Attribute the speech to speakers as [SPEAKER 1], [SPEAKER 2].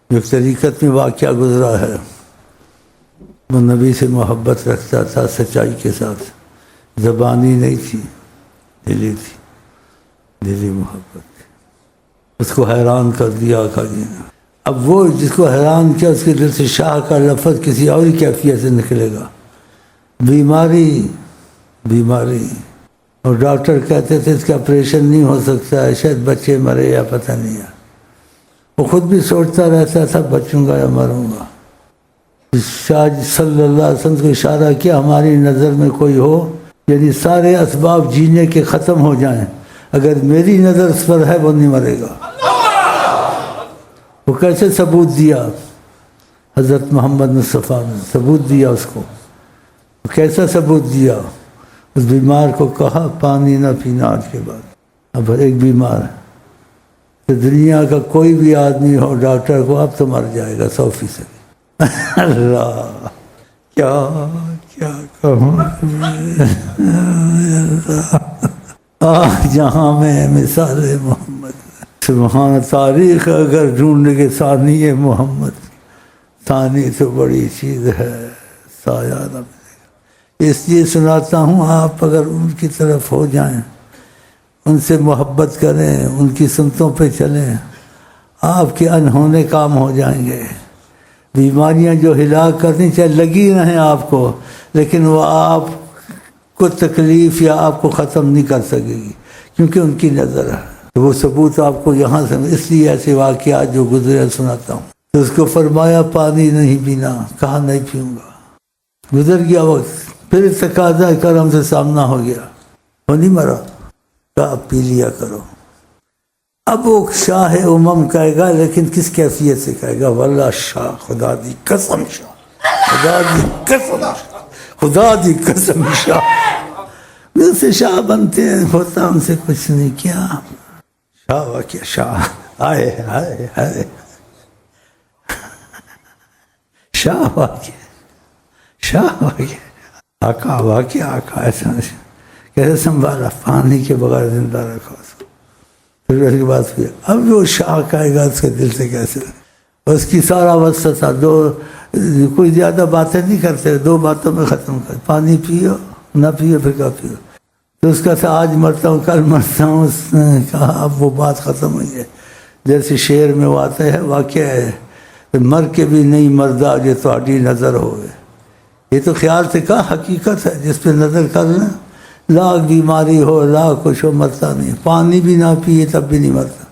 [SPEAKER 1] جو طریقت میں واقعہ گزرا ہے، وہ نبی سے محبت رکھتا تھا سچائی کے ساتھ، زبانی نہیں تھی، دلی تھی، دلی محبت تھی۔ اس کو حیران کر دیا آقا جی نے۔ اب وہ جس کو حیران کیا اس کے دل سے شاہ کا لفظ کسی اور کیفیت سے نکلے گا، بیماری بیماری، اور ڈاکٹر کہتے تھے اس کا آپریشن نہیں ہو سکتا ہے، شاید بچے مرے یا پتہ نہیں ہے۔ وہ خود بھی سوچتا رہتا تھا بچوں گا یا مروں گا۔ شاہ صلی اللہ علیہ وسلم کو اشارہ کیا ہماری نظر میں کوئی ہو، یعنی سارے اسباب جینے کے ختم ہو جائیں، اگر میری نظر اس پر ہے وہ نہیں مرے گا۔ وہ کیسے ثبوت دیا؟ حضرت محمد مصطفیٰ نے ثبوت دیا اس کو۔ کیسا ثبوت دیا؟ اس بیمار کو کہا پانی نہ پینا آج کے بعد۔ اب ایک بیمار ہے تو دنیا کا کوئی بھی آدمی ہو ڈاکٹر کو اب تو مر جائے گا 100%۔ اللہ کیا کیا کہوں جہاں میں مثال محمد، سبحان تاریخ اگر ڈھونڈ کے ثانی محمد، ثانی تو بڑی چیز ہے، سایہ نہ ملے گا۔ اس لیے سناتا ہوں، آپ اگر ان کی طرف ہو جائیں، ان سے محبت کریں، ان کی سنتوں پہ چلیں، آپ کے انہونے کام ہو جائیں گے۔ بیماریاں جو ہلاک کرنی چاہے لگی رہیں آپ کو، لیکن وہ آپ کو تکلیف یا آپ کو ختم نہیں کر سکے گی، کیونکہ ان کی نظر ہے۔ تو وہ ثبوت آپ کو یہاں سے، اس لیے ایسے واقعات جو گزرے سناتا ہوں۔ تو اس کو فرمایا پانی نہیں پینا، کہا نہیں پیوں گا۔ گزر گیا وقت، پھر تقاضا کرم سے سامنا ہو گیا، وہ نہیں مرا، کہا پی لیا کرو۔ اب وہ شاہ امم کہے گا، لیکن کس کیفیت سے کہے گا؟ واللہ شاہ، خدا دی قسم شاہ، خدا دی قسم شاہ، خدا دی قسم شاہ۔ دل سے شاہ بنتے ہیں، ہوتا ان سے کچھ نہیں کیا۔ شاہ واقعہ شاہ، آئے ہائے ہائے، شاہ واقعہ، شاہ واقعہ، آقا واقعہ، آقا ایسا کیسے سنبھالا، پانی کے بغیر زندہ رکھا اس کو۔ پھر اس کے بعد پھر اب جو شاہ کہے گا اس کے دل سے کیسے، اس کی سارا وسط تھا، کوئی زیادہ باتیں نہیں کرتے، 2 باتوں میں ختم کر، پانی پیو نہ پیو پھر کیا پیو۔ تو اس کا تھا آج مرتا ہوں کل مرتا ہوں، اس نے کہا اب وہ بات ختم ہوئی ہے۔ جیسے شعر میں وہ آتا ہے، واقعہ ہے، مر کے بھی نہیں مردا جو تہاڈی نظر ہوئے۔ یہ تو خیال سے کہا، حقیقت ہے، جس پہ نظر کر لیں، لاکھ بیماری ہو، لاکھ کچھ ہو، مرتا نہیں۔ پانی بھی نہ پیے تب بھی نہیں مرتا۔